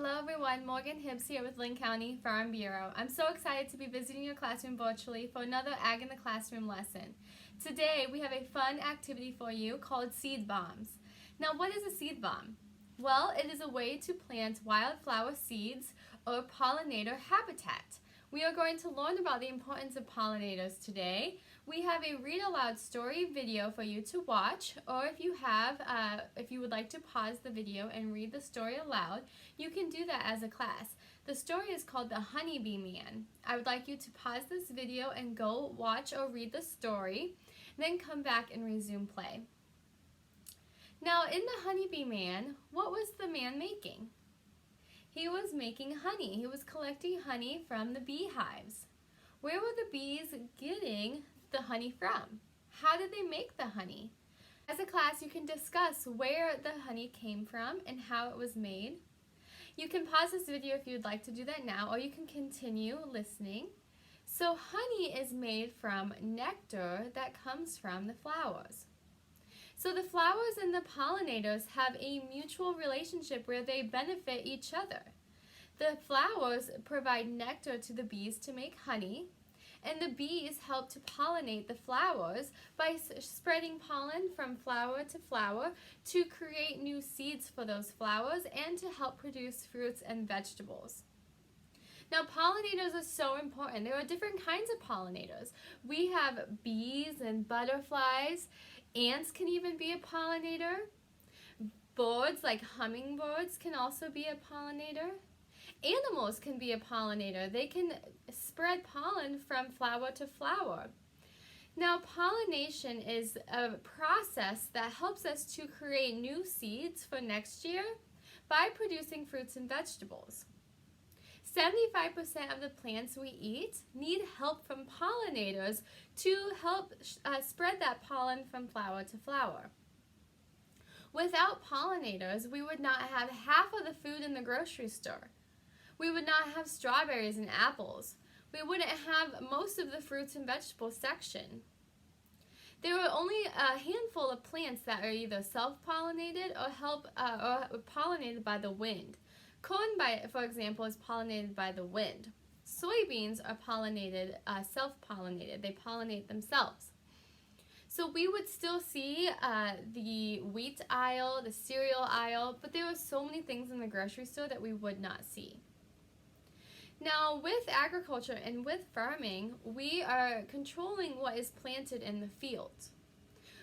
Hello everyone, Morgan Hibbs here with Linn County Farm Bureau. I'm so excited to be visiting your classroom virtually for another Ag in the Classroom lesson. Today we have a fun activity for you called seed bombs. Now what is a seed bomb? Well, it is a way to plant wildflower seeds or pollinator habitat. We are going to learn about the importance of pollinators today. We have a read aloud story video for you to watch, or if you would like to pause the video and read the story aloud, you can do that as a class. The story is called The Honeybee Man. I would like you to pause this video and go watch or read the story, then come back and resume play. Now in The Honeybee Man, what was the man making? He was making honey. He was collecting honey from the beehives. Where were the bees getting the honey from? How did they make the honey? As a class, you can discuss where the honey came from and how it was made. You can pause this video if you would like to do that now, or you can continue listening. So honey is made from nectar that comes from the flowers. So the flowers and the pollinators have a mutual relationship where they benefit each other. The flowers provide nectar to the bees to make honey, and the bees help to pollinate the flowers by spreading pollen from flower to flower to create new seeds for those flowers and to help produce fruits and vegetables. Now pollinators are so important. There are different kinds of pollinators. We have bees and butterflies. Ants can even be a pollinator. Birds like hummingbirds can also be a pollinator. Animals can be a pollinator. They can spread pollen from flower to flower. Now pollination is a process that helps us to create new seeds for next year by producing fruits and vegetables. 75% of the plants we eat need help from pollinators to help spread that pollen from flower to flower. Without pollinators, we would not have half of the food in the grocery store. We would not have strawberries and apples. We wouldn't have most of the fruits and vegetables section. There are only a handful of plants that are either self-pollinated or pollinated by the wind. Corn, for example, is pollinated by the wind. Soybeans are self-pollinated. They pollinate themselves. So we would still see the wheat aisle, the cereal aisle, but there are so many things in the grocery store that we would not see. Now with agriculture and with farming, we are controlling what is planted in the fields.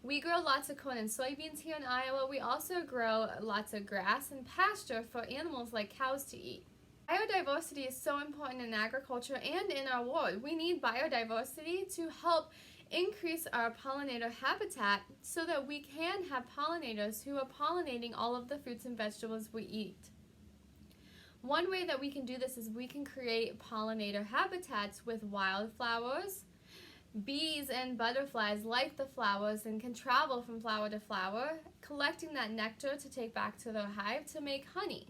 We grow lots of corn and soybeans here in Iowa. We also grow lots of grass and pasture for animals like cows to eat. Biodiversity is so important in agriculture and in our world. We need biodiversity to help increase our pollinator habitat so that we can have pollinators who are pollinating all of the fruits and vegetables we eat. One way that we can do this is we can create pollinator habitats with wildflowers. Bees and butterflies like the flowers and can travel from flower to flower, collecting that nectar to take back to their hive to make honey.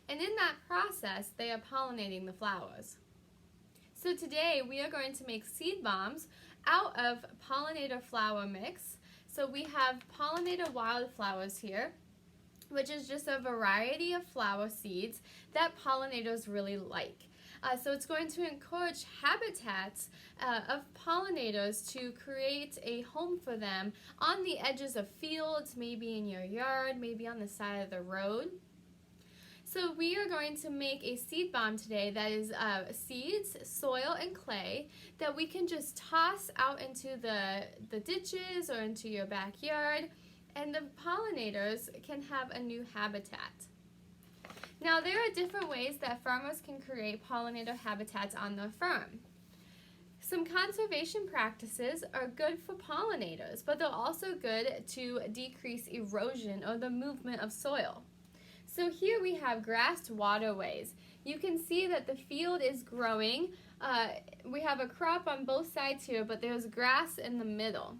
And in that process, they are pollinating the flowers. So today we are going to make seed bombs out of pollinator flower mix. So we have pollinator wildflowers here, which is just a variety of flower seeds that pollinators really like. So it's going to encourage habitats of pollinators to create a home for them on the edges of fields, maybe in your yard, maybe on the side of the road. So we are going to make a seed bomb today that is seeds, soil, and clay that we can just toss out into the ditches or into your backyard, and the pollinators can have a new habitat. Now there are different ways that farmers can create pollinator habitats on their farm. Some conservation practices are good for pollinators, but they're also good to decrease erosion or the movement of soil. So here we have grassed waterways. You can see that the field is growing. We have a crop on both sides here, but there's grass in the middle.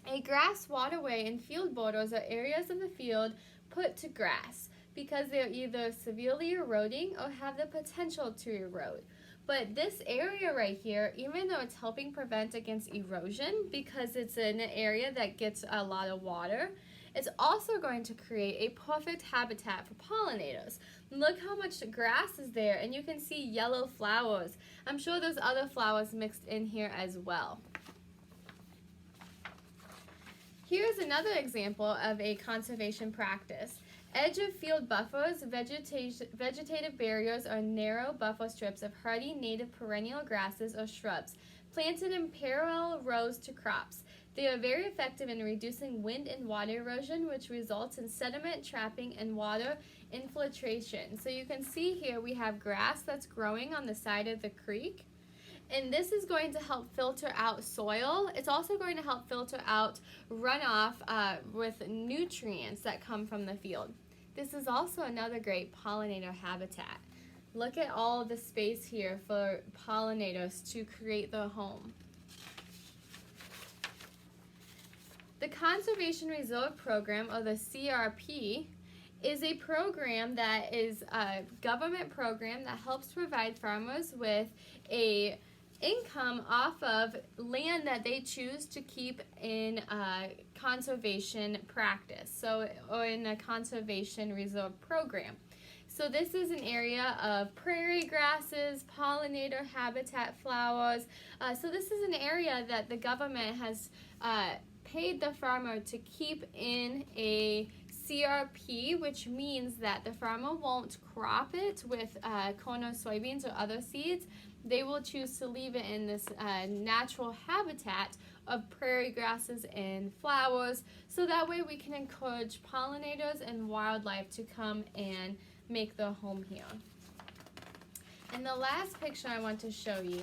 A grass waterway and field borders are areas of the field put to grass because they're either severely eroding or have the potential to erode. But this area right here, even though it's helping prevent against erosion because it's in an area that gets a lot of water, It's also going to create a perfect habitat for pollinators. Look how much grass is there, and you can see yellow flowers. I'm sure there's other flowers mixed in here as well. Here's another example of a conservation practice. Edge of field buffers, vegetative barriers, or narrow buffer strips of hardy native perennial grasses or shrubs planted in parallel rows to crops. They are very effective in reducing wind and water erosion, which results in sediment trapping and water infiltration. So you can see here we have grass that's growing on the side of the creek. And this is going to help filter out soil. It's also going to help filter out runoff with nutrients that come from the field. This is also another great pollinator habitat. Look at all the space here for pollinators to create their home. The Conservation Reserve Program, or the CRP, is a program that is a government program that helps provide farmers with a income off of land that they choose to keep in conservation practice, or in a conservation reserve program. So this is an area of prairie grasses, pollinator habitat flowers. So this is an area that the government has paid the farmer to keep in a CRP, which means that the farmer won't crop it with corn or soybeans or other seeds. They will choose to leave it in this natural habitat of prairie grasses and flowers, so that way we can encourage pollinators and wildlife to come and make their home here. And the last picture I want to show you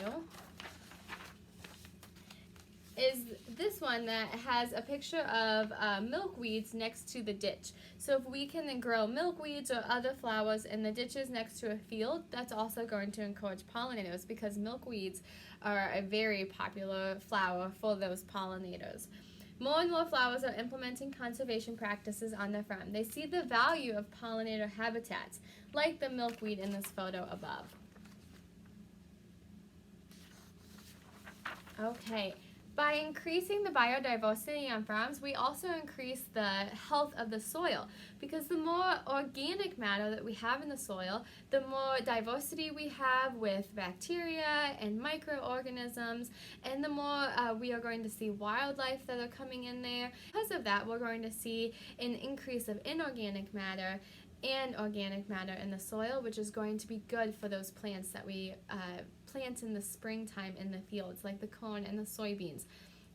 is this one that has a picture of milkweeds next to the ditch. So if we can grow milkweeds or other flowers in the ditches next to a field, that's also going to encourage pollinators, because milkweeds are a very popular flower for those pollinators. More and more flowers are implementing conservation practices on their farm. They see the value of pollinator habitats, like the milkweed in this photo above. Okay. By increasing the biodiversity on farms, we also increase the health of the soil, because the more organic matter that we have in the soil, the more diversity we have with bacteria and microorganisms, and the more we are going to see wildlife that are coming in there. Because of that, we're going to see an increase of inorganic matter and organic matter in the soil, which is going to be good for those plants that we plant in the springtime in the fields, like the corn and the soybeans.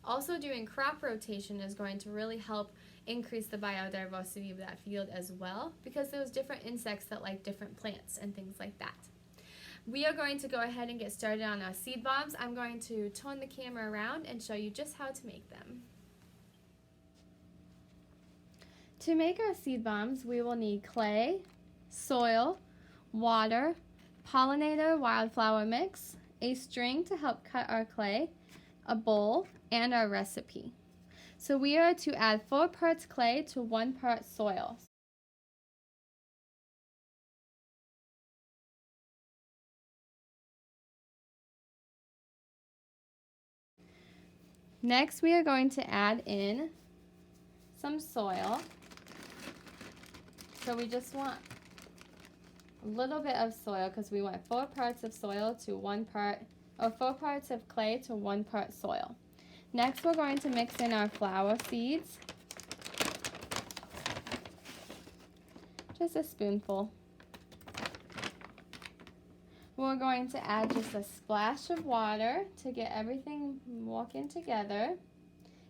Also, doing crop rotation is going to really help increase the biodiversity of that field as well, because there's different insects that like different plants and things like that. We are going to go ahead and get started on our seed bombs. I'm going to turn the camera around and show you just how to make them. To make our seed bombs, we will need clay, soil, water, pollinator wildflower mix, a string to help cut our clay, a bowl, and our recipe. So we are to add 4 parts clay to 1 part soil. Next, we are going to add in some soil. So we just want a little bit of soil, because we want 4 parts of soil to 1 part, or 4 parts of clay to 1 part soil. Next, we're going to mix in our flower seeds. Just a spoonful. We're going to add just a splash of water to get everything working together.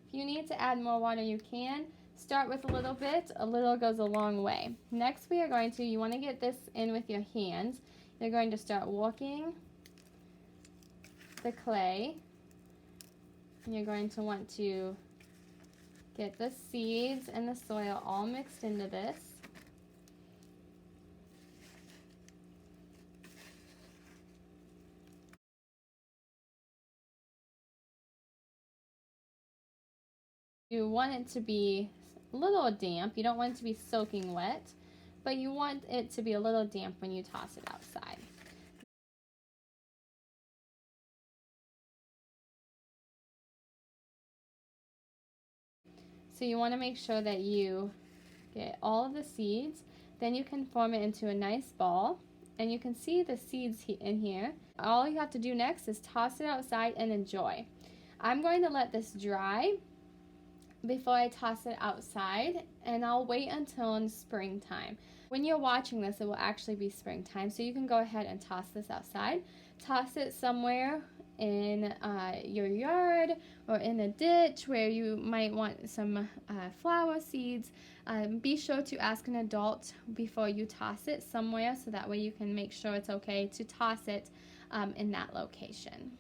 If you need to add more water, you can. Start with a little goes a long way. Next, we are going to, you want to get this in with your hands. You're going to start working the clay. You're going to want to get the seeds and the soil all mixed into this. You want it to be a little damp. You don't want it to be soaking wet, but you want it to be a little damp when you toss it outside. So you want to make sure that you get all of the seeds. Then you can form it into a nice ball. And you can see the seeds in here. All you have to do next is toss it outside and enjoy. I'm going to let this dry before I toss it outside, and I'll wait until in springtime. When you're watching this, it will actually be springtime, so you can go ahead and toss this outside. Toss it somewhere in your yard or in a ditch where you might want some flower seeds. Be sure to ask an adult before you toss it somewhere, so that way you can make sure it's okay to toss it in that location.